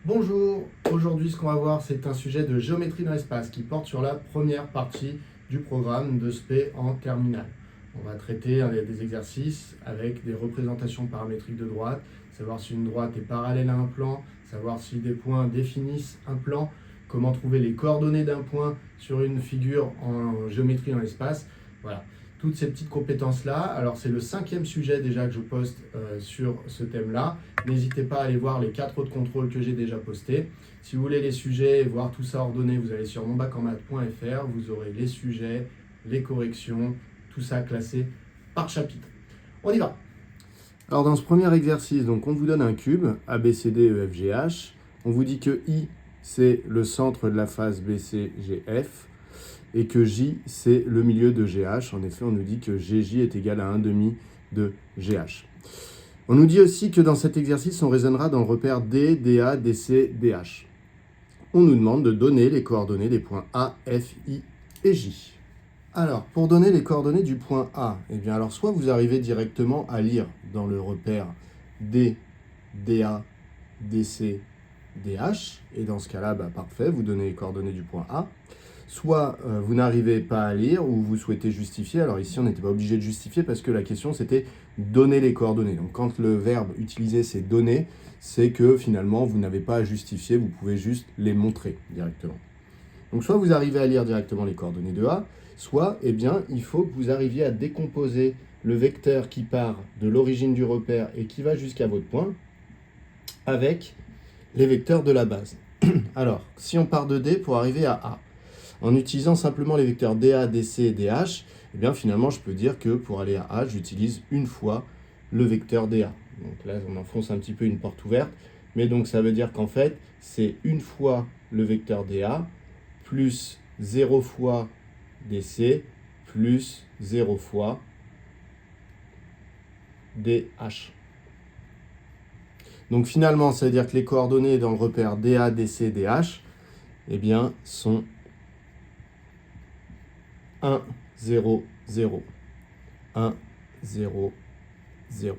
Bonjour, aujourd'hui ce qu'on va voir c'est un sujet de géométrie dans l'espace qui porte sur la première partie du programme de SP en terminale. On va traiter des exercices avec des représentations paramétriques de droite, savoir si une droite est parallèle à un plan, savoir si des points définissent un plan, comment trouver les coordonnées d'un point sur une figure en géométrie dans l'espace. Voilà, toutes ces petites compétences-là. Alors c'est le 5e sujet déjà que je poste sur ce thème-là. N'hésitez pas à aller voir les 4 autres contrôles que j'ai déjà postés. Si vous voulez les sujets, voir tout ça ordonné, vous allez sur monbackenmaths.fr. Vous aurez les sujets, les corrections, tout ça classé par chapitre. On y va. Alors dans ce premier exercice, donc on vous donne un cube A, B, C, D, E, F, G, H. On vous dit que I, c'est le centre de la face BCGF et que J, c'est le milieu de GH. En effet, on nous dit que GJ est égal à 1 demi de GH. On nous dit aussi que dans cet exercice, on raisonnera dans le repère D, DA, DC, DH. On nous demande de donner les coordonnées des points A, F, I et J. Alors, pour donner les coordonnées du point A, eh bien alors soit vous arrivez directement à lire dans le repère D, DA, DC, DH, et dans ce cas-là, parfait, vous donnez les coordonnées du point A. Soit vous n'arrivez pas à lire ou vous souhaitez justifier. Alors ici, on n'était pas obligé de justifier parce que la question, c'était donner les coordonnées. Donc quand le verbe utilisé, c'est donner, c'est que finalement, vous n'avez pas à justifier, vous pouvez juste les montrer directement. Donc soit vous arrivez à lire directement les coordonnées de A, soit eh bien, il faut que vous arriviez à décomposer le vecteur qui part de l'origine du repère et qui va jusqu'à votre point avec les vecteurs de la base. Alors, si on part de D pour arriver à A, en utilisant simplement les vecteurs DA, DC et DH, eh bien finalement je peux dire que pour aller à A, j'utilise une fois le vecteur DA. Donc là, on enfonce un petit peu une porte ouverte, mais donc ça veut dire qu'en fait, c'est une fois le vecteur DA plus 0 fois DC plus 0 fois DH. Donc finalement, ça veut dire que les coordonnées dans le repère DA, DC, DH, eh bien, sont 1, 0, 0. 1, 0, 0.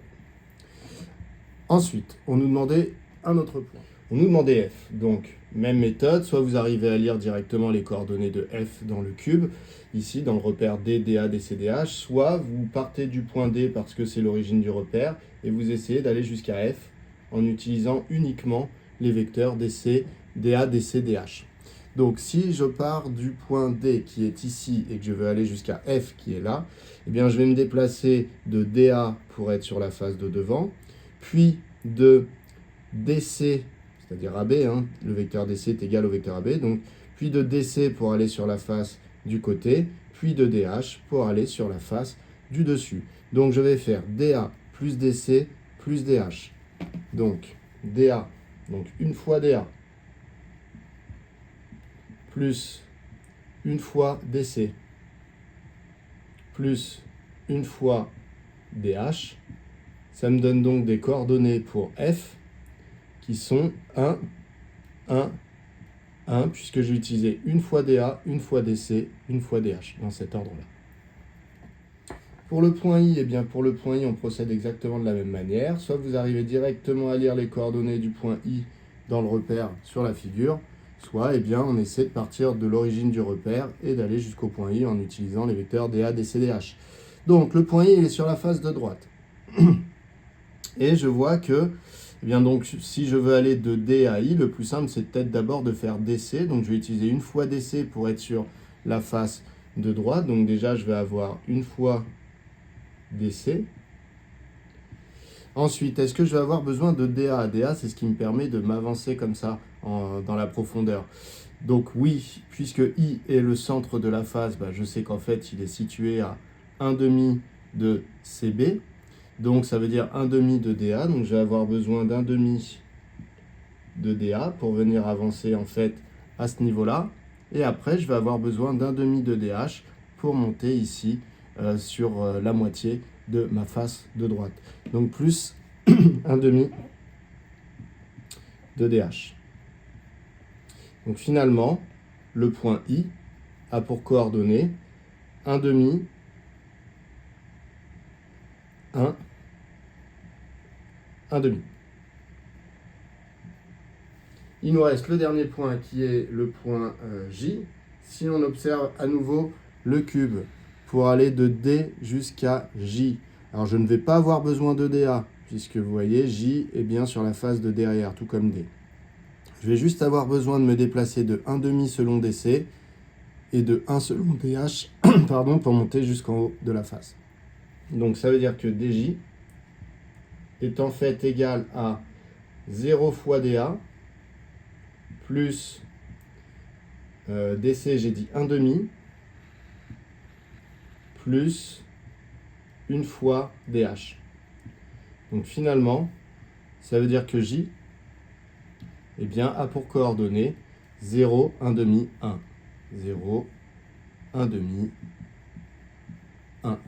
Ensuite, on nous demandait un autre point. On nous demandait F. Donc, même méthode, soit vous arrivez à lire directement les coordonnées de F dans le cube, ici dans le repère D, DA, DC, DH, soit vous partez du point D parce que c'est l'origine du repère et vous essayez d'aller jusqu'à F en utilisant uniquement les vecteurs DC, DA, DC, DH. Donc si je pars du point D qui est ici et que je veux aller jusqu'à F qui est là, eh bien je vais me déplacer de DA pour être sur la face de devant, puis de DC, c'est-à-dire AB, le vecteur DC est égal au vecteur AB, donc puis de DC pour aller sur la face du côté, puis de DH pour aller sur la face du dessus. Donc je vais faire DA plus DC plus DH. Donc DA, donc une fois DA, plus une fois DC, plus une fois DH. Ça me donne donc des coordonnées pour F qui sont 1, 1, 1, puisque j'ai utilisé une fois DA, une fois DC, une fois DH, dans cet ordre-là. Pour le point I, eh bien pour le point I, on procède exactement de la même manière. Soit vous arrivez directement à lire les coordonnées du point I dans le repère sur la figure, soit eh bien, on essaie de partir de l'origine du repère et d'aller jusqu'au point I en utilisant les vecteurs DA, DC, DH. Donc le point I, il est sur la face de droite. Et je vois que, eh bien donc, si je veux aller de D à I, le plus simple, c'est peut-être d'abord de faire DC. Donc je vais utiliser une fois DC pour être sur la face de droite. Donc déjà, je vais avoir une fois DC. Ensuite, est-ce que je vais avoir besoin de DA? DA, c'est ce qui me permet de m'avancer comme ça dans la profondeur. Donc oui, puisque I est le centre de la face, je sais qu'en fait, il est situé à 1 demi de CB. Donc ça veut dire 1 demi de DA. Donc je vais avoir besoin d'un demi de DA pour venir avancer en fait à ce niveau-là. Et après, je vais avoir besoin d'un demi de DH pour monter ici sur la moitié de ma face de droite. Donc plus un demi de DH. Donc finalement, le point I a pour coordonnées 1 demi, 1, 1 demi. Il nous reste le dernier point qui est le point J. Si on observe à nouveau le cube pour aller de D jusqu'à J. Alors je ne vais pas avoir besoin de dA, puisque vous voyez, J est bien sur la face de derrière, tout comme D. Je vais juste avoir besoin de me déplacer de 1,5 selon DC et de 1 selon DH pardon, pour monter jusqu'en haut de la face. Donc ça veut dire que DJ est en fait égal à 0 fois DA plus DC, j'ai dit 1,5 plus 1 fois DH. Donc finalement, ça veut dire que J eh bien, a pour coordonnées 0, 1,5, 1. 0, 1,5, 1.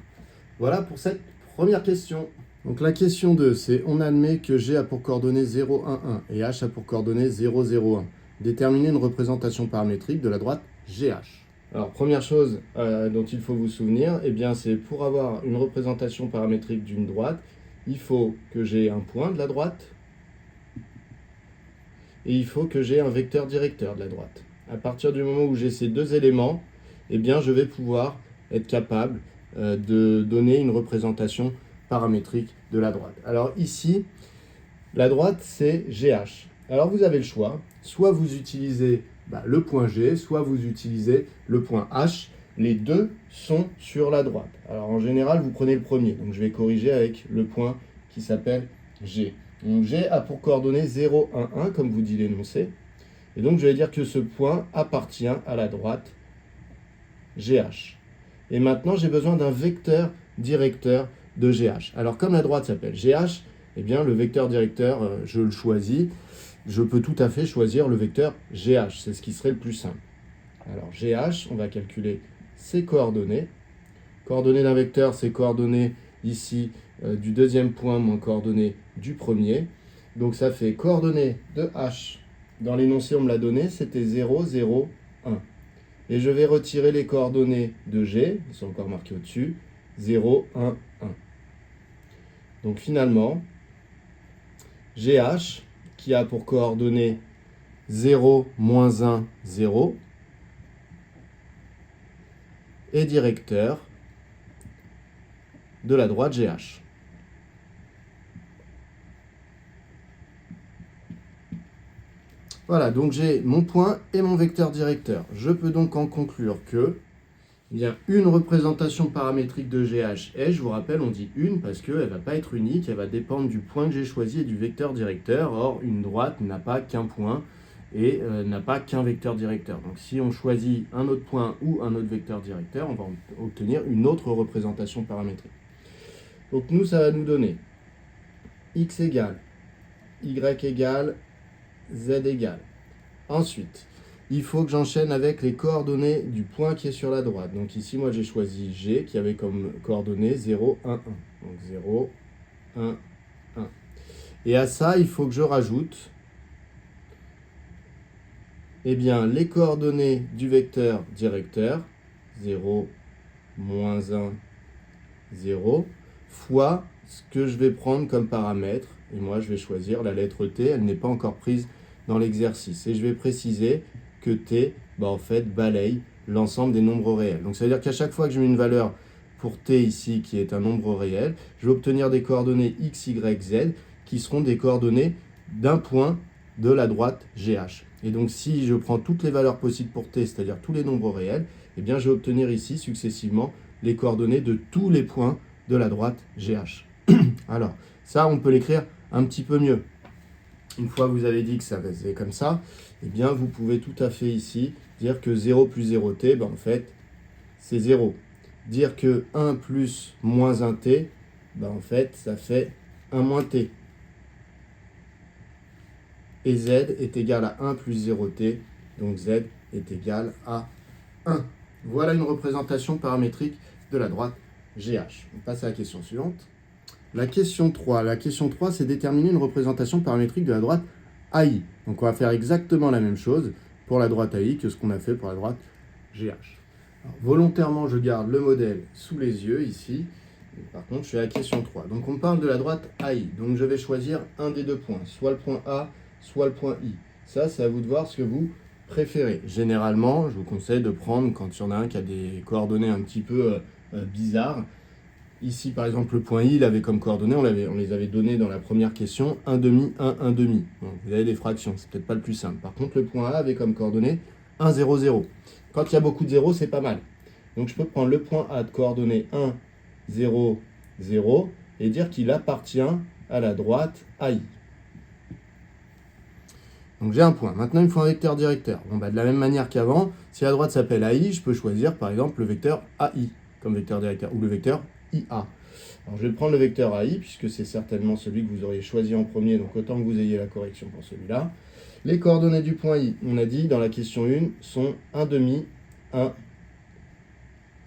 Voilà pour cette première question. Donc la question 2, c'est on admet que G a pour coordonnées 0, 1, 1 et H a pour coordonnées 0, 0, 1. Déterminer une représentation paramétrique de la droite GH. Alors première chose dont il faut vous souvenir, eh bien c'est pour avoir une représentation paramétrique d'une droite, il faut que j'ai un point de la droite et il faut que j'ai un vecteur directeur de la droite. À partir du moment où j'ai ces deux éléments, eh bien je vais pouvoir être capable de donner une représentation paramétrique de la droite. Alors ici, la droite c'est GH. Alors vous avez le choix, soit vous utilisez le point G, soit vous utilisez le point H. Les deux sont sur la droite. Alors en général, vous prenez le premier. Donc je vais corriger avec le point qui s'appelle G. Donc G a pour coordonnées 0, 1, 1, comme vous dit l'énoncé. Et donc je vais dire que ce point appartient à la droite GH. Et maintenant, j'ai besoin d'un vecteur directeur de GH. Alors comme la droite s'appelle GH, eh bien le vecteur directeur, je le choisis. Je peux tout à fait choisir le vecteur GH. C'est ce qui serait le plus simple. Alors GH, on va calculer ses coordonnées. Coordonnées d'un vecteur, c'est coordonnées ici du deuxième point moins coordonnées du premier. Donc ça fait coordonnées de H. Dans l'énoncé, on me l'a donné, c'était 0, 0, 1. Et je vais retirer les coordonnées de G, ils sont encore marqués au-dessus, 0, 1, 1. Donc finalement, GH, qui a pour coordonnées 0, moins 1, 0, est directeur de la droite GH. Voilà, donc j'ai mon point et mon vecteur directeur. Je peux donc en conclure que une représentation paramétrique de GH est, je vous rappelle, on dit une parce qu'elle ne va pas être unique, elle va dépendre du point que j'ai choisi et du vecteur directeur. Or, une droite n'a pas qu'un point et n'a pas qu'un vecteur directeur. Donc si on choisit un autre point ou un autre vecteur directeur, on va obtenir une autre représentation paramétrique. Donc nous, ça va nous donner x égale, y égale, z égale. Ensuite, il faut que j'enchaîne avec les coordonnées du point qui est sur la droite. Donc ici, moi, j'ai choisi G qui avait comme coordonnées 0, 1, 1. Donc 0, 1, 1. Et à ça, il faut que je rajoute les coordonnées du vecteur directeur, 0, moins 1, 0, fois ce que je vais prendre comme paramètre. Et moi, je vais choisir la lettre T, elle n'est pas encore prise dans l'exercice. Et je vais préciser que T, en fait, balaye l'ensemble des nombres réels. Donc, ça veut dire qu'à chaque fois que je mets une valeur pour T ici, qui est un nombre réel, je vais obtenir des coordonnées X, Y, Z, qui seront des coordonnées d'un point de la droite GH. Et donc, si je prends toutes les valeurs possibles pour T, c'est-à-dire tous les nombres réels, eh bien, je vais obtenir ici, successivement, les coordonnées de tous les points de la droite GH. Alors, ça, on peut l'écrire un petit peu mieux. Une fois que vous avez dit que ça faisait comme ça, eh bien, vous pouvez tout à fait ici dire que 0 plus 0t, en fait, c'est 0. Dire que 1 plus moins 1t, en fait, ça fait 1 moins t. Et z est égal à 1 plus 0t, donc z est égal à 1. Voilà une représentation paramétrique de la droite GH. On passe à la question suivante. La question 3. La question 3, c'est déterminer une représentation paramétrique de la droite AI. Donc on va faire exactement la même chose pour la droite AI que ce qu'on a fait pour la droite GH. Alors, volontairement, je garde le modèle sous les yeux ici. Par contre, je suis à la question 3. Donc on parle de la droite AI. Donc je vais choisir un des deux points, soit le point A, soit le point I. Ça, c'est à vous de voir ce que vous préférez. Généralement, je vous conseille de prendre, quand il y en a un qui a des coordonnées un petit peu bizarres. Ici, par exemple, le point I, il avait comme coordonnées, on les avait données dans la première question, 1 demi, 1, 1 demi. Donc, vous avez des fractions, c'est peut-être pas le plus simple. Par contre, le point A avait comme coordonnées 1, 0, 0. Quand il y a beaucoup de zéros, c'est pas mal. Donc, je peux prendre le point A de coordonnées 1, 0, 0 et dire qu'il appartient à la droite AI. Donc j'ai un point. Maintenant, il me faut un vecteur directeur. Bon, de la même manière qu'avant, si la droite s'appelle AI, je peux choisir par exemple le vecteur AI comme vecteur directeur ou le vecteur IA. Alors je vais prendre le vecteur AI puisque c'est certainement celui que vous auriez choisi en premier, donc autant que vous ayez la correction pour celui-là. Les coordonnées du point I, on a dit dans la question 1, sont 1 demi, 1,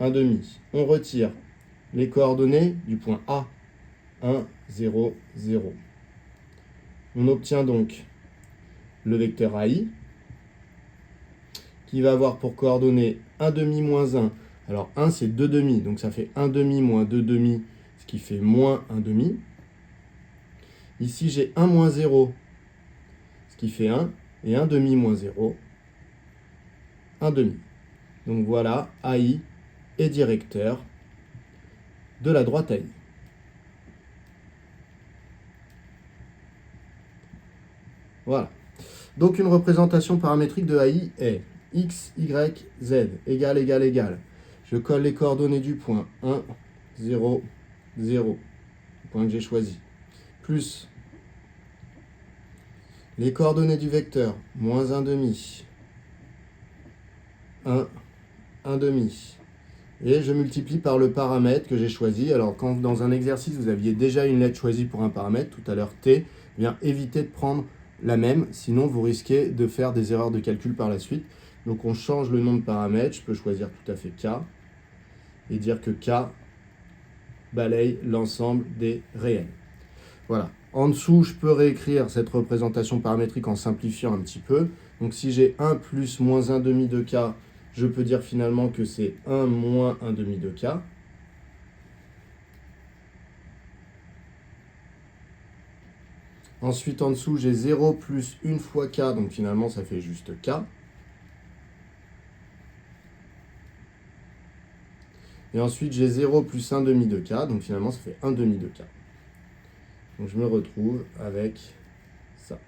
1 demi. On retire les coordonnées du point A, 1, 0, 0. On obtient donc le vecteur AI, qui va avoir pour coordonnées 1 demi moins 1. Alors 1 c'est 2 demi, donc ça fait 1 demi moins 2 demi, ce qui fait moins 1 demi. Ici j'ai 1 moins 0, ce qui fait 1, et 1 demi moins 0, 1 demi. Donc voilà, AI est directeur de la droite AI. Voilà. Donc une représentation paramétrique de AI est x, y, z égale, égale, égale. Je colle les coordonnées du point 1, 0, 0, le point que j'ai choisi, plus les coordonnées du vecteur, moins 1 demi, 1, 1 demi. Et je multiplie par le paramètre que j'ai choisi. Alors quand dans un exercice, vous aviez déjà une lettre choisie pour un paramètre, tout à l'heure t, eh bien évitez de prendre la même, sinon vous risquez de faire des erreurs de calcul par la suite. Donc on change le nom de paramètre, je peux choisir tout à fait k, et dire que k balaye l'ensemble des réels. Voilà. En dessous, je peux réécrire cette représentation paramétrique en simplifiant un petit peu. Donc si j'ai 1 plus moins 1 demi de k, je peux dire finalement que c'est 1 moins 1 demi de k. Ensuite, en dessous, j'ai 0 plus 1 fois k, donc finalement, ça fait juste k. Et ensuite, j'ai 0 plus 1 demi de k, donc finalement, ça fait 1 demi de k. Donc, je me retrouve avec ça.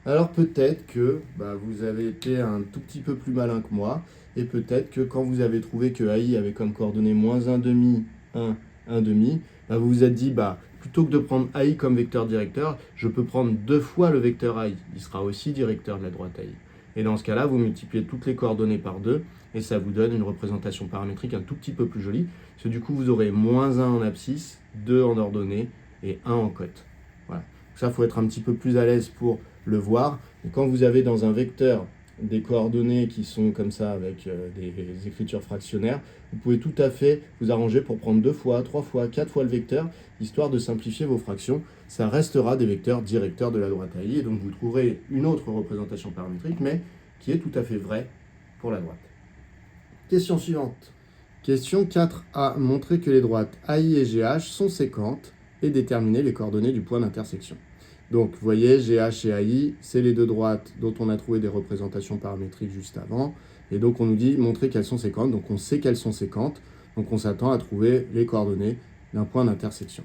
Alors, peut-être que vous avez été un tout petit peu plus malin que moi, et peut-être que quand vous avez trouvé que AI avait comme coordonnées moins 1 demi, 1, 1 demi, vous vous êtes dit, plutôt que de prendre AI comme vecteur directeur, je peux prendre 2 fois le vecteur AI. Il sera aussi directeur de la droite AI. Et dans ce cas-là, vous multipliez toutes les coordonnées par 2 et ça vous donne une représentation paramétrique un tout petit peu plus jolie. Parce que du coup, vous aurez moins 1 en abscisse, 2 en ordonnée et 1 en cote. Voilà. Donc ça, il faut être un petit peu plus à l'aise pour le voir. Et quand vous avez dans un vecteur des coordonnées qui sont comme ça avec des écritures fractionnaires, vous pouvez tout à fait vous arranger pour prendre 2 fois, 3 fois, 4 fois le vecteur, histoire de simplifier vos fractions. Ça restera des vecteurs directeurs de la droite AI, et donc vous trouverez une autre représentation paramétrique, mais qui est tout à fait vraie pour la droite. Question suivante. Question 4a. Montrer que les droites AI et GH sont séquentes et déterminer les coordonnées du point d'intersection. Donc, vous voyez, GH et AI, c'est les deux droites dont on a trouvé des représentations paramétriques juste avant. Et donc, on nous dit montrer qu'elles sont séquentes. Donc, on sait qu'elles sont séquentes. Donc, on s'attend à trouver les coordonnées d'un point d'intersection.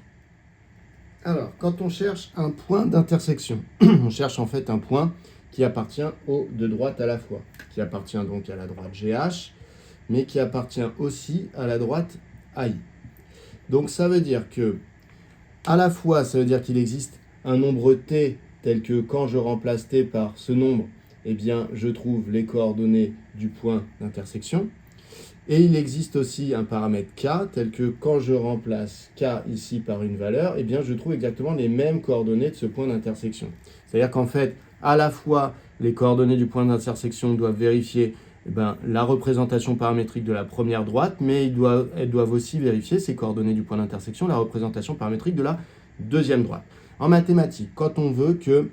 Alors, quand on cherche un point d'intersection, on cherche en fait un point qui appartient aux deux droites à la fois. Qui appartient donc à la droite GH, mais qui appartient aussi à la droite AI. Donc, ça veut dire que, à la fois, ça veut dire qu'il existe un nombre t tel que quand je remplace t par ce nombre, eh bien, je trouve les coordonnées du point d'intersection. Et il existe aussi un paramètre k tel que quand je remplace k ici par une valeur, eh bien, je trouve exactement les mêmes coordonnées de ce point d'intersection. C'est-à-dire qu'en fait, à la fois, les coordonnées du point d'intersection doivent vérifier la représentation paramétrique de la première droite, mais elles doivent aussi vérifier ces coordonnées du point d'intersection, la représentation paramétrique de la deuxième droite. En mathématiques, quand on veut que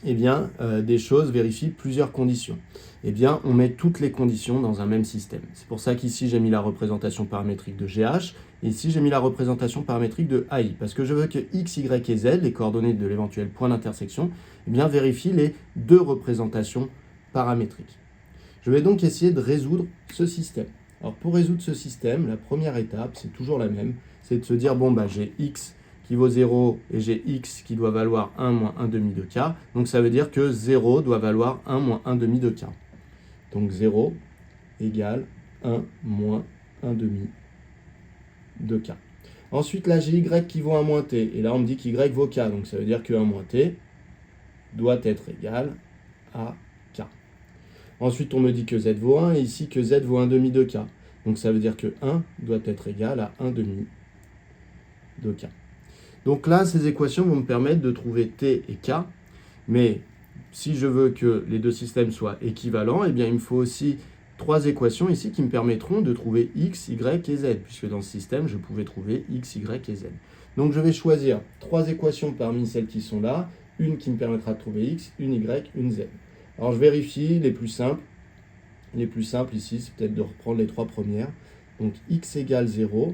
eh bien, des choses vérifient plusieurs conditions. Eh bien, on met toutes les conditions dans un même système. C'est pour ça qu'ici, j'ai mis la représentation paramétrique de GH, et ici, j'ai mis la représentation paramétrique de AI, parce que je veux que X, Y et Z, les coordonnées de l'éventuel point d'intersection, eh bien, vérifient les deux représentations paramétriques. Je vais donc essayer de résoudre ce système. Alors, pour résoudre ce système, la première étape, c'est toujours la même, c'est de se dire, bon, bah, j'ai X qui vaut 0 et j'ai X qui doit valoir 1 moins 1 demi de K. Donc ça veut dire que 0 doit valoir 1 moins 1 demi de K. Donc 0 égale 1 moins 1 demi de K. Ensuite, là, j'ai Y qui vaut 1 moins T. Et là, on me dit qu'Y vaut K. Donc ça veut dire que 1 moins T doit être égal à K. Ensuite, on me dit que Z vaut 1 et ici que Z vaut 1 demi de K. Donc ça veut dire que 1 doit être égal à 1 demi de K. Donc là, ces équations vont me permettre de trouver T et K, mais si je veux que les deux systèmes soient équivalents, eh bien, il me faut aussi trois équations ici qui me permettront de trouver X, Y et Z, puisque dans ce système, je pouvais trouver X, Y et Z. Donc je vais choisir trois équations parmi celles qui sont là, une qui me permettra de trouver X, une Y, une Z. Alors je vérifie les plus simples. Les plus simples ici, c'est peut-être de reprendre les trois premières. Donc X égale 0,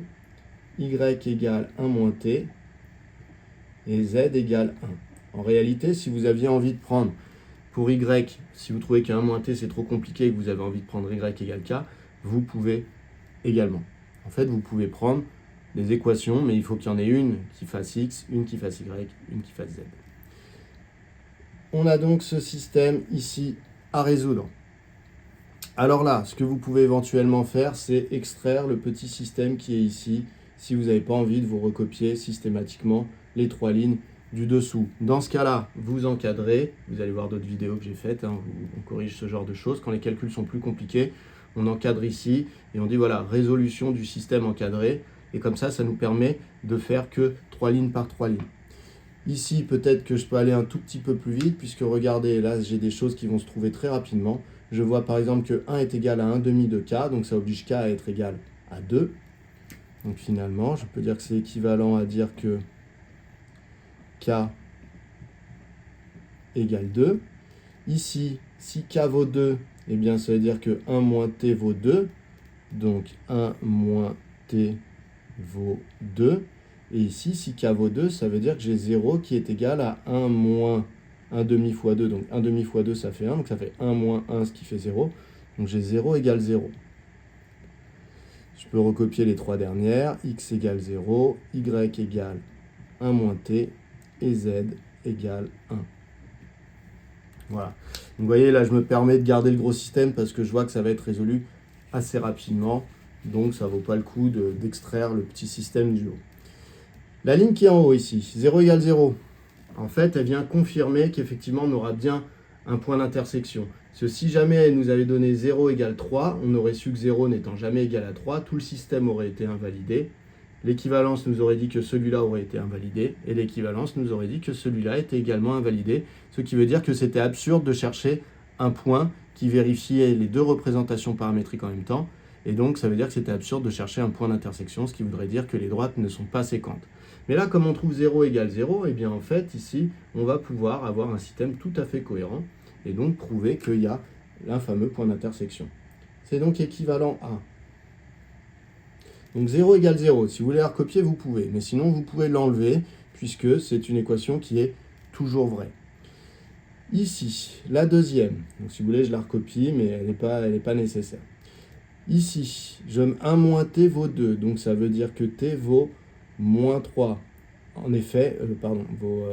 Y égale 1 moins T, et Z égale 1. En réalité, si vous aviez envie de prendre pour Y, si vous trouvez qu'un moins T c'est trop compliqué et que vous avez envie de prendre Y égale K, vous pouvez également. En fait, vous pouvez prendre des équations, mais il faut qu'il y en ait une qui fasse X, une qui fasse Y, une qui fasse Z. On a donc ce système ici à résoudre. Alors là, ce que vous pouvez éventuellement faire, c'est extraire le petit système qui est ici, si vous n'avez pas envie de vous recopier systématiquement les trois lignes du dessous. Dans ce cas-là, vous encadrez, vous allez voir d'autres vidéos que j'ai faites, on corrige ce genre de choses. Quand les calculs sont plus compliqués, on encadre ici et on dit voilà, résolution du système encadré. Et comme ça nous permet de faire que 3 lignes par 3 lignes. Ici, peut-être que je peux aller un tout petit peu plus vite, puisque regardez, là j'ai des choses qui vont se trouver très rapidement. Je vois par exemple que 1 est égal à 1 demi de K, donc ça oblige K à être égal à 2. Donc finalement, je peux dire que c'est équivalent à dire que K égale 2. Ici, si K vaut 2, eh bien ça veut dire que 1 moins T vaut 2. Donc 1 moins T vaut 2. Et ici, si K vaut 2, ça veut dire que j'ai 0 qui est égal à 1 moins 1 demi fois 2. Donc 1 demi fois 2, ça fait 1. Donc ça fait 1 moins 1, ce qui fait 0. Donc j'ai 0 égale 0. Je peux recopier les trois dernières. X égale 0, Y égale 1 moins T et Z égale 1. Voilà. Donc vous voyez, là, je me permets de garder le gros système parce que je vois que ça va être résolu assez rapidement. Donc ça ne vaut pas le coup d'extraire le petit système du haut. La ligne qui est en haut ici, 0 égale 0, en fait, elle vient confirmer qu'effectivement, on aura bien un point d'intersection. Parce que si jamais elle nous avait donné 0 égale 3, on aurait su que 0 n'étant jamais égal à 3, tout le système aurait été invalidé. L'équivalence nous aurait dit que celui-là aurait été invalidé, et l'équivalence nous aurait dit que celui-là était également invalidé, ce qui veut dire que c'était absurde de chercher un point qui vérifiait les deux représentations paramétriques en même temps, et donc ça veut dire que c'était absurde de chercher un point d'intersection, ce qui voudrait dire que les droites ne sont pas séquentes. Mais là, comme on trouve 0 égale 0, et bien en fait, ici, on va pouvoir avoir un système tout à fait cohérent, et donc prouver qu'il y a un fameux point d'intersection. C'est donc équivalent à... Donc 0 égale 0. Si vous voulez la recopier, vous pouvez. Mais sinon, vous pouvez l'enlever, puisque c'est une équation qui est toujours vraie. Ici, la deuxième. Donc si vous voulez, je la recopie, mais elle n'est pas nécessaire. Ici, 1 moins t vaut 2. Donc ça veut dire que t vaut moins 3. En effet, vaut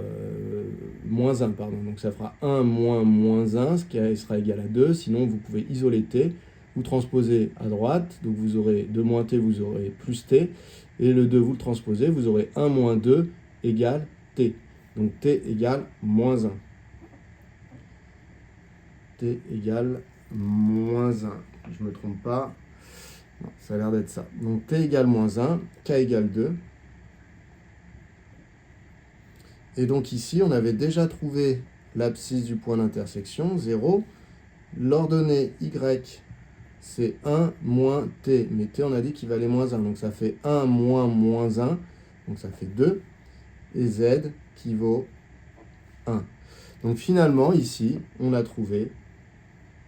moins 1. Pardon. Donc ça fera 1 moins 1, ce qui sera égal à 2. Sinon, vous pouvez isoler t. Vous transposez à droite, donc vous aurez 2 moins t, vous aurez plus t, et le 2, vous le transposez, vous aurez 1 moins 2 égale t. Donc t égale moins 1. T égale moins 1. Je ne me trompe pas. Non, ça a l'air d'être ça. Donc t égale moins 1, k égale 2. Et donc ici, on avait déjà trouvé l'abscisse du point d'intersection, 0. L'ordonnée y, c'est 1 moins t, mais t on a dit qu'il valait moins 1, donc ça fait 1 moins moins 1, donc ça fait 2, et z qui vaut 1. Donc finalement, ici, on a trouvé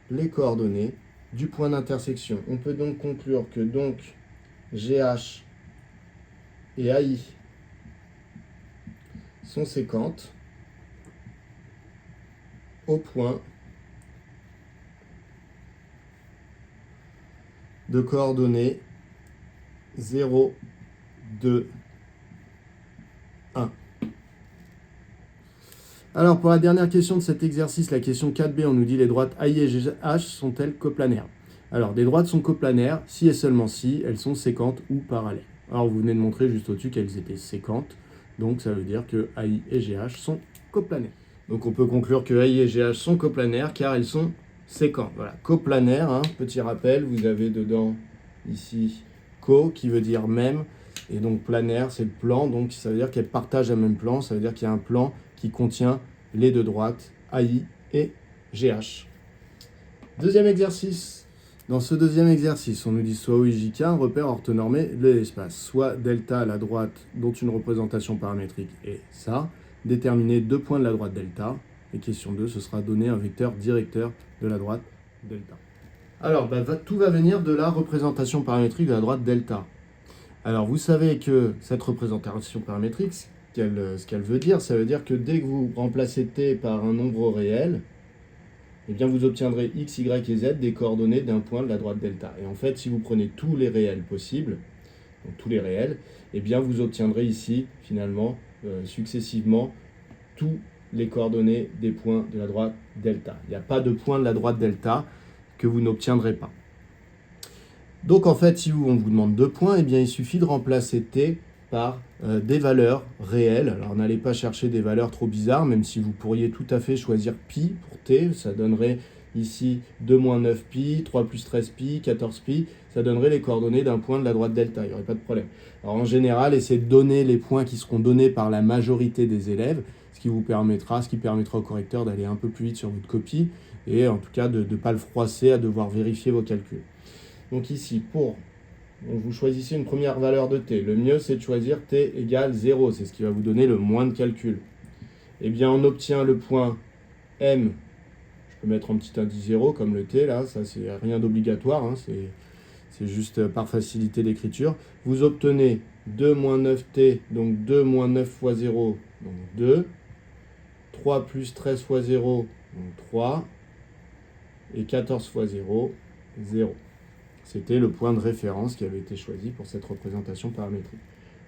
les coordonnées du point d'intersection. On peut donc conclure que GH et AI sont séquentes au point de coordonnées 0, 2, 1. Alors pour la dernière question de cet exercice, la question 4b, on nous dit les droites AI et GH sont-elles coplanaires? Alors des droites sont coplanaires si et seulement si elles sont séquentes ou parallèles. Alors vous venez de montrer juste au-dessus qu'elles étaient séquentes, donc ça veut dire que AI et GH sont coplanaires. Donc on peut conclure que AI et GH sont coplanaires car elles sont séquentes. Voilà, coplanaire, hein, petit rappel, vous avez dedans ici co qui veut dire même, et donc planaire c'est le plan, donc ça veut dire qu'elles partagent un même plan, ça veut dire qu'il y a un plan qui contient les deux droites AI et GH. Deuxième exercice. Dans ce deuxième exercice, on nous dit soit OIJK, un repère orthonormé de l'espace, soit delta à la droite dont une représentation paramétrique est ça, déterminer deux points de la droite delta, et question 2, ce sera donner un vecteur directeur de la droite delta. Alors, tout va venir de la représentation paramétrique de la droite delta. Alors, vous savez que cette représentation paramétrique, ce qu'elle veut dire, ça veut dire que dès que vous remplacez t par un nombre réel, eh bien vous obtiendrez x, y et z des coordonnées d'un point de la droite delta. Et en fait, si vous prenez tous les réels possibles, donc tous les réels, eh bien vous obtiendrez ici, finalement, successivement, tous les coordonnées des points de la droite delta. Il n'y a pas de point de la droite delta que vous n'obtiendrez pas. Donc en fait, si on vous demande 2 points, eh bien il suffit de remplacer t par des valeurs réelles. Alors n'allez pas chercher des valeurs trop bizarres, même si vous pourriez tout à fait choisir pi pour t, ça donnerait ici 2 moins 9 pi, 3 plus 13 pi, 14 pi, ça donnerait les coordonnées d'un point de la droite delta, il n'y aurait pas de problème. Alors en général, essayez de donner les points qui seront donnés par la majorité des élèves, ce qui permettra au correcteur d'aller un peu plus vite sur votre copie, et en tout cas de ne pas le froisser à devoir vérifier vos calculs. Donc ici, vous choisissez une première valeur de t. Le mieux, c'est de choisir t égale 0. C'est ce qui va vous donner le moins de calcul. Eh bien, on obtient le point m. Je peux mettre un petit indice 0 comme le t, là. Ça, c'est rien d'obligatoire. Hein, c'est juste par facilité d'écriture. Vous obtenez 2 moins 9t, donc 2 moins 9 fois 0, donc 2. 3 plus 13 fois 0, donc 3. Et 14 fois 0, 0. C'était le point de référence qui avait été choisi pour cette représentation paramétrique.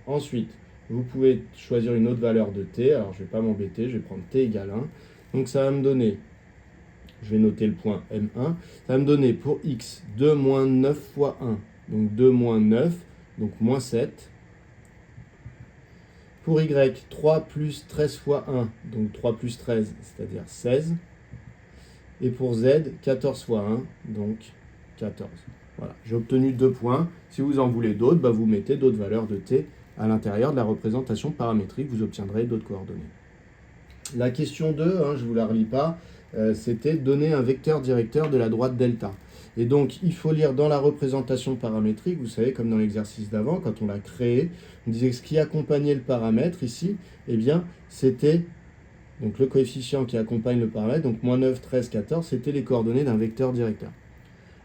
Ensuite, vous pouvez choisir une autre valeur de t. Alors, je ne vais pas m'embêter, je vais prendre t égale 1. Donc, ça va me donner, je vais noter le point M1, ça va me donner pour x 2 moins 9 fois 1, donc 2 moins 9, donc moins 7. Pour y, 3 plus 13 fois 1, donc 3 plus 13, c'est-à-dire 16. Et pour z, 14 fois 1, donc 14. Voilà, j'ai obtenu 2 points. Si vous en voulez d'autres, vous mettez d'autres valeurs de t à l'intérieur de la représentation paramétrique, vous obtiendrez d'autres coordonnées. La question 2, je ne vous la relis pas, c'était donner un vecteur directeur de la droite delta. Et donc, il faut lire dans la représentation paramétrique, vous savez, comme dans l'exercice d'avant, quand on l'a créé, on disait que ce qui accompagnait le paramètre ici, eh bien, c'était donc le coefficient qui accompagne le paramètre, donc moins 9, 13, 14, c'était les coordonnées d'un vecteur directeur.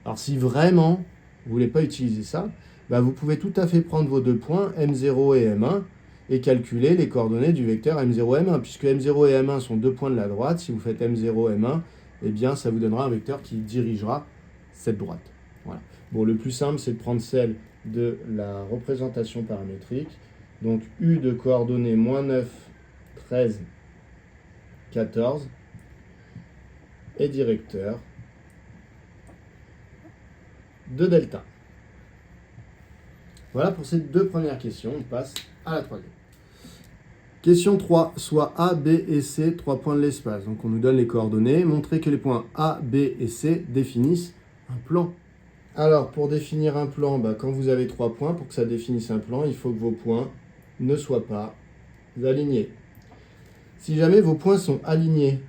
Alors si vraiment vous ne voulez pas utiliser ça, vous pouvez tout à fait prendre vos 2 points, M0 et M1, et calculer les coordonnées du vecteur M0 et M1, puisque M0 et M1 sont 2 points de la droite. Si vous faites M0 M1, eh bien ça vous donnera un vecteur qui dirigera cette droite. Voilà. Bon, le plus simple, c'est de prendre celle de la représentation paramétrique. Donc U de coordonnées moins 9, 13, 14, et directeur de delta. Voilà pour ces 2 premières questions. On passe à la troisième. Question 3. Soit A, B et C, 3 points de l'espace. Donc on nous donne les coordonnées. Montrez que les points A, B et C définissent un plan. Alors pour définir un plan, quand vous avez 3 points, pour que ça définisse un plan, il faut que vos points ne soient pas alignés. Si jamais vos points sont alignés,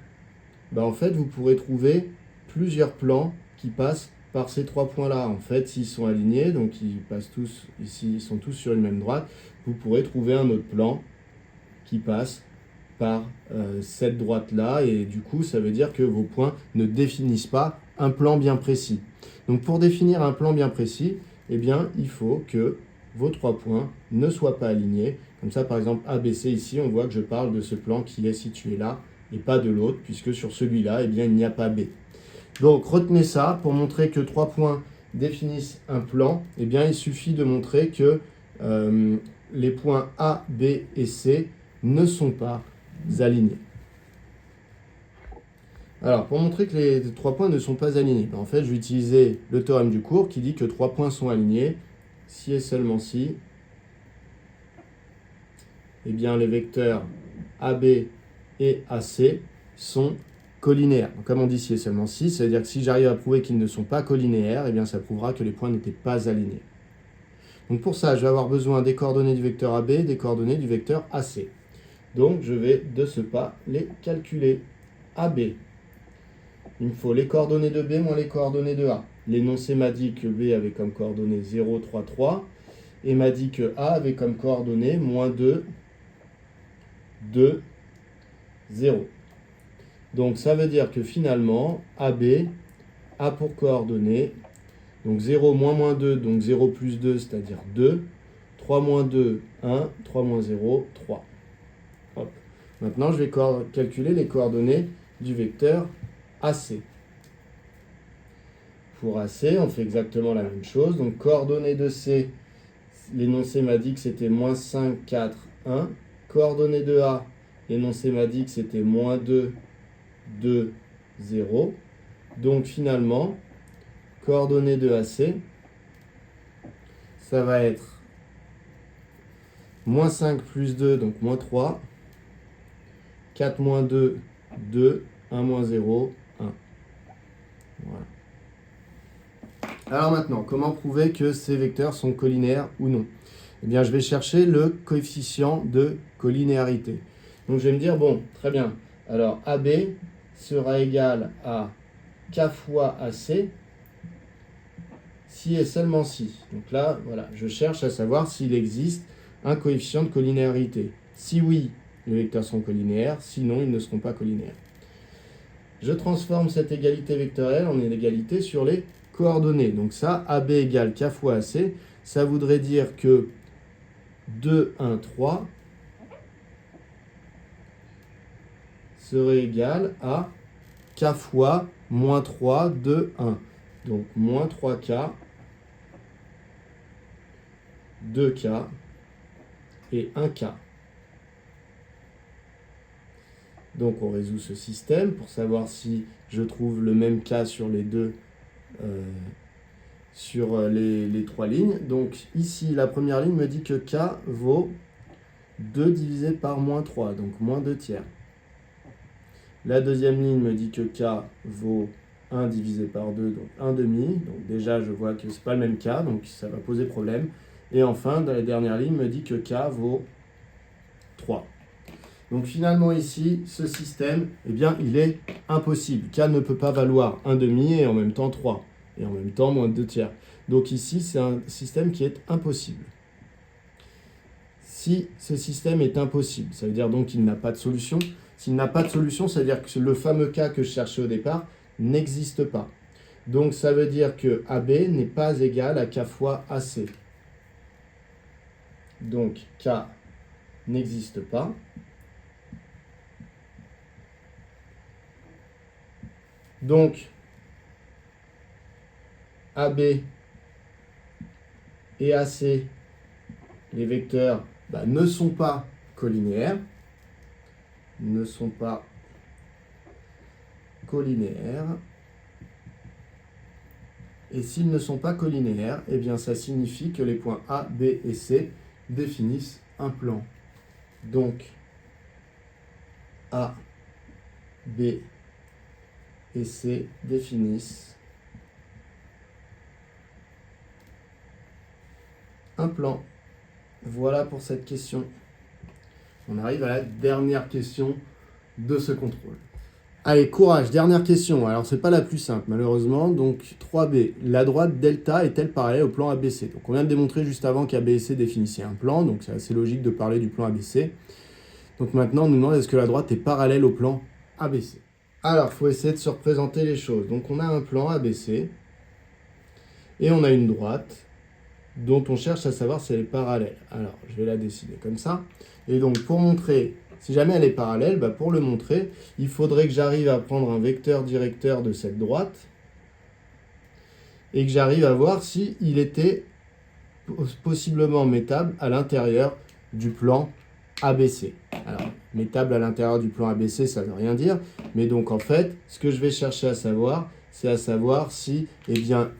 en fait vous pourrez trouver plusieurs plans qui passent par ces 3 points-là. En fait, s'ils sont alignés, donc ils passent tous ici, ils sont tous sur une même droite, vous pourrez trouver un autre plan qui passe par cette droite-là, et du coup, ça veut dire que vos points ne définissent pas un plan bien précis. Donc, pour définir un plan bien précis, eh bien, il faut que vos 3 points ne soient pas alignés. Comme ça, par exemple, ABC, ici, on voit que je parle de ce plan qui est situé là, et pas de l'autre, puisque sur celui-là, eh bien, il n'y a pas B. Donc, retenez ça, pour montrer que 3 points définissent un plan, eh bien, il suffit de montrer que les points A, B et C ne sont pas alignés. Alors, pour montrer que les 3 points ne sont pas alignés, en fait, je vais utiliser le théorème du cours qui dit que 3 points sont alignés si et seulement si, eh bien, les vecteurs AB et AC sont collinéaires. Donc, comme on dit si et seulement si, ça veut dire que si j'arrive à prouver qu'ils ne sont pas collinéaires, eh bien, ça prouvera que les points n'étaient pas alignés. Donc, pour ça, je vais avoir besoin des coordonnées du vecteur AB et des coordonnées du vecteur AC. Donc, je vais de ce pas les calculer. AB, il me faut les coordonnées de B moins les coordonnées de A. L'énoncé m'a dit que B avait comme coordonnées 0, 3, 3, et m'a dit que A avait comme coordonnées moins 2, 2, 0. Donc ça veut dire que finalement, AB a pour coordonnées, donc 0 moins 2, donc 0 plus 2, c'est-à-dire 2, 3 moins 2, 1, 3 moins 0, 3. Hop. Maintenant, je vais calculer les coordonnées du vecteur AC. Pour AC, on fait exactement la même chose. Donc, coordonnées de C, l'énoncé m'a dit que c'était moins 5, 4, 1. Coordonnées de A, l'énoncé m'a dit que c'était moins 2, 2, 0. Donc, finalement, coordonnées de AC, ça va être moins 5 plus 2, donc moins 3. 4 moins 2, 2. 1 moins 0, 1. Voilà. Alors maintenant, comment prouver que ces vecteurs sont collinéaires ou non? Eh bien, je vais chercher le coefficient de collinéarité. Donc, je vais me dire, bon, très bien. Alors, AB sera égal à K fois AC, si et seulement si. Donc là, voilà, je cherche à savoir s'il existe un coefficient de collinéarité. Si oui, les vecteurs sont collinéaires, sinon ils ne seront pas collinéaires. Je transforme cette égalité vectorielle en une égalité sur les coordonnées. Donc ça, AB égale K fois AC, ça voudrait dire que 2, 1, 3 serait égal à K fois moins 3, 2, 1. Donc moins 3K, 2K et 1K. Donc on résout ce système pour savoir si je trouve le même K sur les deux, sur les 3 lignes. Donc ici, la première ligne me dit que K vaut 2 divisé par moins 3, donc moins 2 tiers. La deuxième ligne me dit que K vaut 1 divisé par 2, donc 1 demi. Donc déjà, je vois que ce n'est pas le même K, donc ça va poser problème. Et enfin, dans la dernière ligne, me dit que K vaut 3. Donc finalement ici, ce système, eh bien, il est impossible. K ne peut pas valoir 1 demi et en même temps 3. Et en même temps moins 2 tiers. Donc ici, c'est un système qui est impossible. Si ce système est impossible, ça veut dire donc qu'il n'a pas de solution. S'il n'a pas de solution, ça veut dire que le fameux K que je cherchais au départ n'existe pas. Donc ça veut dire que AB n'est pas égal à K fois AC. Donc K n'existe pas. Donc AB et AC, les vecteurs, ne sont pas collinéaires. Ne sont pas collinéaires. Et s'ils ne sont pas collinéaires, eh bien ça signifie que les points A, B et C définissent un plan. Donc A, B et C définissent un plan. Voilà pour cette question. On arrive à la dernière question de ce contrôle. Allez, courage, dernière question. Alors, c'est pas la plus simple, malheureusement. Donc, 3B. La droite delta est-elle parallèle au plan ABC? Donc, on vient de démontrer juste avant qu'ABC définissait un plan. Donc, c'est assez logique de parler du plan ABC. Donc maintenant, on nous demande est-ce que la droite est parallèle au plan ABC. Alors, il faut essayer de se représenter les choses. Donc on a un plan ABC et on a une droite dont on cherche à savoir si elle est parallèle. Alors, je vais la dessiner comme ça. Et donc, pour montrer, si jamais elle est parallèle, pour le montrer, il faudrait que j'arrive à prendre un vecteur directeur de cette droite et que j'arrive à voir s'il était possiblement mettable à l'intérieur du plan ABC. Alors, mettable à l'intérieur du plan ABC, ça ne veut rien dire. Mais donc, en fait, ce que je vais chercher à savoir, c'est à savoir si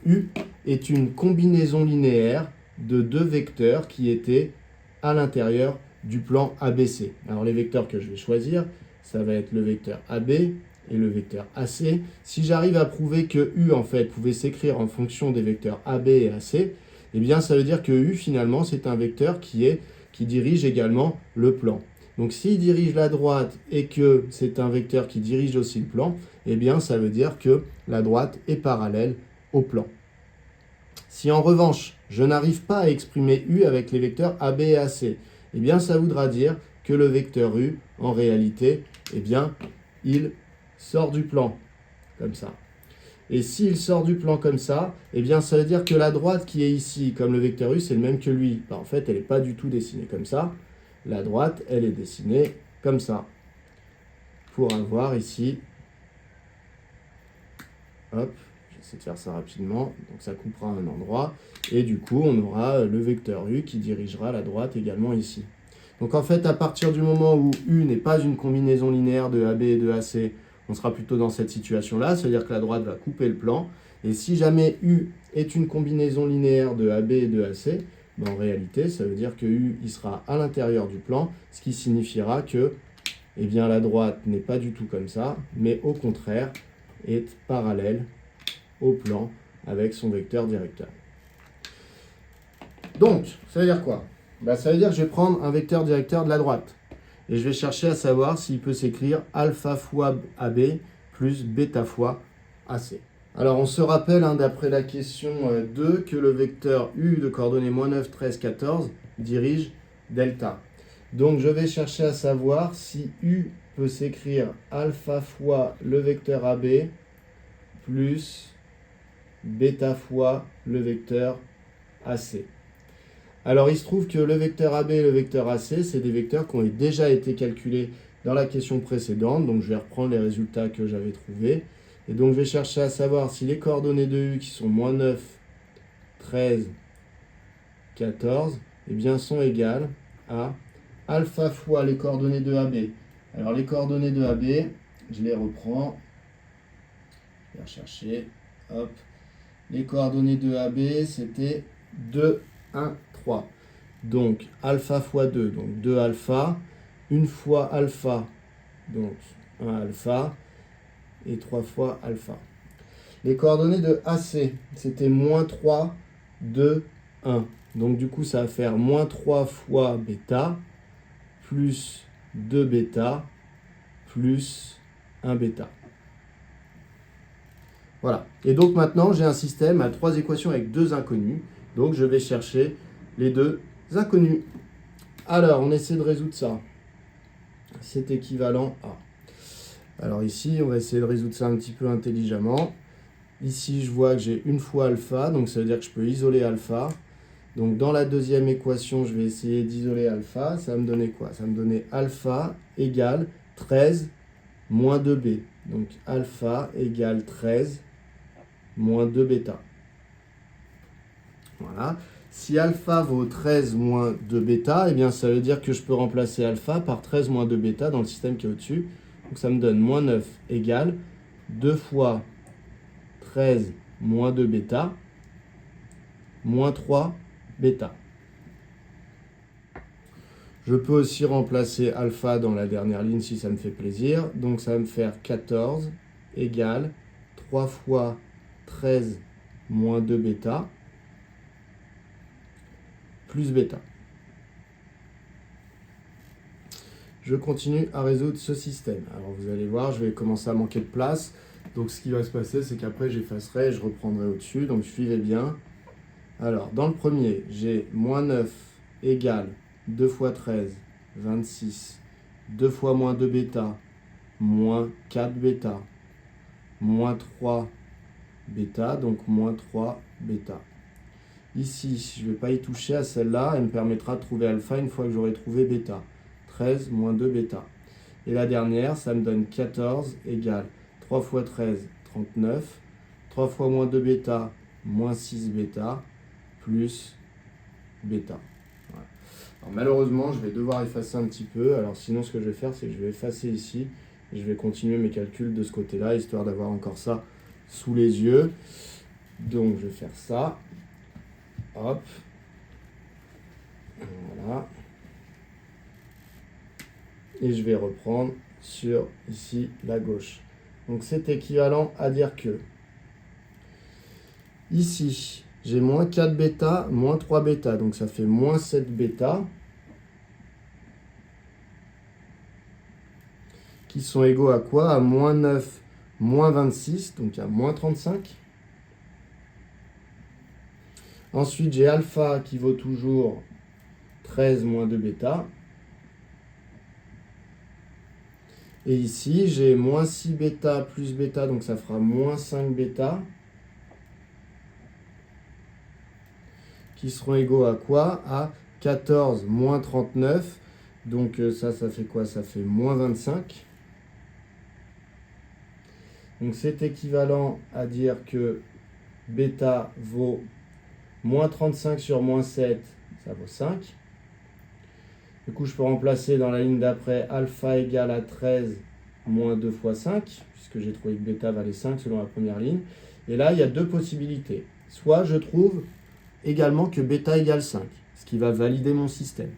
U est une combinaison linéaire de deux vecteurs qui étaient à l'intérieur du plan ABC. Alors, les vecteurs que je vais choisir, ça va être le vecteur AB et le vecteur AC. Si j'arrive à prouver que U, en fait, pouvait s'écrire en fonction des vecteurs AB et AC, ça veut dire que U, finalement, c'est un vecteur qui dirige également le plan. Donc, s'il dirige la droite et que c'est un vecteur qui dirige aussi le plan, ça veut dire que la droite est parallèle au plan. Si en revanche, je n'arrive pas à exprimer U avec les vecteurs AB et AC, ça voudra dire que le vecteur U, en réalité, il sort du plan, comme ça. Et s'il sort du plan comme ça, ça veut dire que la droite qui est ici, comme le vecteur U, c'est le même que lui. En fait, elle n'est pas du tout dessinée comme ça. La droite, elle est dessinée comme ça. Pour avoir ici, hop, j'essaie de faire ça rapidement. Donc ça coupera un endroit. Et du coup, on aura le vecteur U qui dirigera la droite également ici. Donc en fait, à partir du moment où U n'est pas une combinaison linéaire de AB et de AC, on sera plutôt dans cette situation-là, c'est-à-dire que la droite va couper le plan. Et si jamais U est une combinaison linéaire de AB et de AC, en réalité, ça veut dire que U il sera à l'intérieur du plan, ce qui signifiera que la droite n'est pas du tout comme ça, mais au contraire, est parallèle au plan avec son vecteur directeur. Donc, ça veut dire quoi? Ça veut dire que je vais prendre un vecteur directeur de la droite. Et je vais chercher à savoir s'il peut s'écrire alpha fois AB plus bêta fois AC. Alors, on se rappelle, d'après la question 2, que le vecteur U de coordonnées -9, 13, 14 dirige delta. Donc, je vais chercher à savoir si U peut s'écrire alpha fois le vecteur AB plus bêta fois le vecteur AC. Alors, il se trouve que le vecteur AB et le vecteur AC, c'est des vecteurs qui ont déjà été calculés dans la question précédente. Donc, je vais reprendre les résultats que j'avais trouvés. Et donc, je vais chercher à savoir si les coordonnées de U, qui sont -9, 13, 14, sont égales à alpha fois les coordonnées de AB. Alors, les coordonnées de AB, je les reprends. Je vais rechercher. Hop. Les coordonnées de AB, c'était 2, 1, 3. Donc, alpha fois 2, donc 2 alpha. Une fois alpha, donc 1 alpha. Et 3 fois alpha. Les coordonnées de AC, c'était -3, 2, 1. Donc, du coup, ça va faire -3 fois bêta, plus 2 bêta, plus 1 bêta. Voilà. Et donc, maintenant, j'ai un système à 3 équations avec 2 inconnus. Donc, je vais chercher les 2 inconnus. Alors, on essaie de résoudre ça. C'est équivalent à... Alors ici, on va essayer de résoudre ça un petit peu intelligemment. Ici, je vois que j'ai une fois alpha, donc ça veut dire que je peux isoler alpha. Donc dans la deuxième équation, je vais essayer d'isoler alpha. Ça va me donner quoi? Ça va me donner alpha égale 13 moins 2b. Donc alpha égale 13 moins 2 bêta. Voilà. Si alpha vaut 13 moins 2 bêta, ça veut dire que je peux remplacer alpha par 13 moins 2 bêta dans le système qui est au-dessus. Donc ça me donne -9 égale 2 fois 13 moins 2 bêta, moins 3 bêta. Je peux aussi remplacer alpha dans la dernière ligne si ça me fait plaisir. Donc ça va me faire 14 égale 3 fois 13 moins 2 bêta, plus bêta. Je continue à résoudre ce système. Alors vous allez voir, je vais commencer à manquer de place. Donc ce qui va se passer, c'est qu'après j'effacerai et je reprendrai au-dessus. Donc suivez bien. Alors dans le premier, j'ai -9 égale 2 fois 13, 26, 2 fois moins 2 bêta, moins 4 bêta, moins 3 bêta, donc moins 3 bêta. Ici, je ne vais pas y toucher à celle-là, elle me permettra de trouver alpha une fois que j'aurai trouvé bêta. 13 moins 2 bêta. Et la dernière, ça me donne 14 égale 3 fois 13, 39. 3 fois moins 2 bêta, moins 6 bêta, plus bêta. Voilà. Alors, malheureusement, je vais devoir effacer un petit peu. Alors sinon, ce que je vais faire, c'est que je vais effacer ici. Et je vais continuer mes calculs de ce côté-là, histoire d'avoir encore ça sous les yeux. Donc, je vais faire ça. Hop. Voilà. Et je vais reprendre sur ici la gauche. Donc c'est équivalent à dire que ici j'ai moins 4 bêta, moins 3 bêta, donc ça fait moins 7 bêta qui sont égaux à quoi? À moins 9, moins 26, donc à moins 35. Ensuite j'ai alpha qui vaut toujours 13 moins 2 bêta. Et ici, j'ai moins 6 bêta plus bêta, donc ça fera moins 5 bêta. Qui seront égaux à quoi? À 14 moins 39. Donc ça fait quoi? Ça fait moins 25. Donc c'est équivalent à dire que bêta vaut moins 35 sur moins 7, ça vaut 5. Du coup, je peux remplacer dans la ligne d'après alpha égale à 13 moins 2 fois 5, puisque j'ai trouvé que bêta valait 5 selon la première ligne. Et là, il y a deux possibilités. Soit je trouve également que bêta égale 5, ce qui va valider mon système.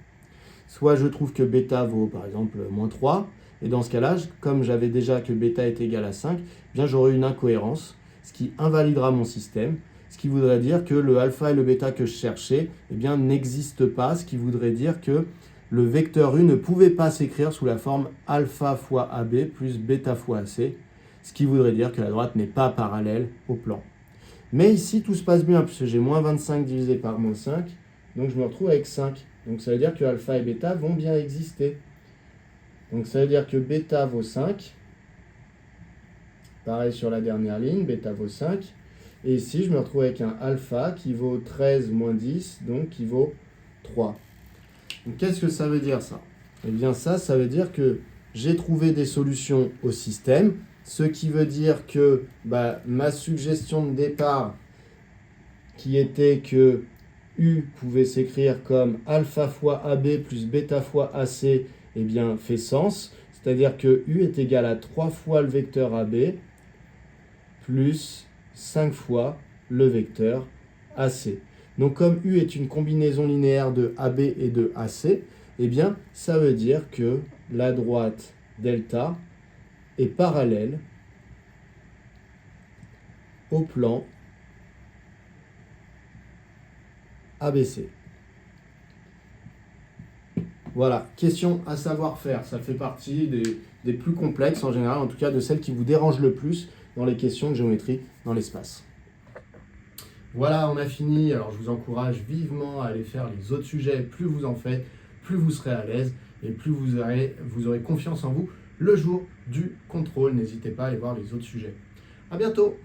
Soit je trouve que bêta vaut par exemple moins 3, et dans ce cas-là, comme j'avais déjà que bêta est égal à 5, eh bien j'aurai une incohérence, ce qui invalidera mon système, ce qui voudrait dire que le alpha et le bêta que je cherchais eh bien, n'existent pas, ce qui voudrait dire que le vecteur U ne pouvait pas s'écrire sous la forme alpha fois AB plus bêta fois AC, ce qui voudrait dire que la droite n'est pas parallèle au plan. Mais ici, tout se passe bien, puisque j'ai moins 25 divisé par moins 5, donc je me retrouve avec 5. Donc ça veut dire que alpha et bêta vont bien exister. Donc ça veut dire que bêta vaut 5. Pareil sur la dernière ligne, bêta vaut 5. Et ici, je me retrouve avec un alpha qui vaut 13 moins 10, donc qui vaut 3. Qu'est-ce que ça veut dire ça? Eh bien ça veut dire que j'ai trouvé des solutions au système, ce qui veut dire que ma suggestion de départ, qui était que U pouvait s'écrire comme alpha fois AB plus bêta fois AC, eh bien fait sens. C'est-à-dire que U est égal à 3 fois le vecteur AB plus 5 fois le vecteur AC. Donc comme U est une combinaison linéaire de AB et de AC, eh bien ça veut dire que la droite delta est parallèle au plan ABC. Voilà, question à savoir faire. Ça fait partie des plus complexes en général, en tout cas de celles qui vous dérangent le plus dans les questions de géométrie dans l'espace. Voilà, on a fini. Alors je vous encourage vivement à aller faire les autres sujets. Plus vous en faites, plus vous serez à l'aise et plus vous aurez confiance en vous le jour du contrôle. N'hésitez pas à aller voir les autres sujets. À bientôt!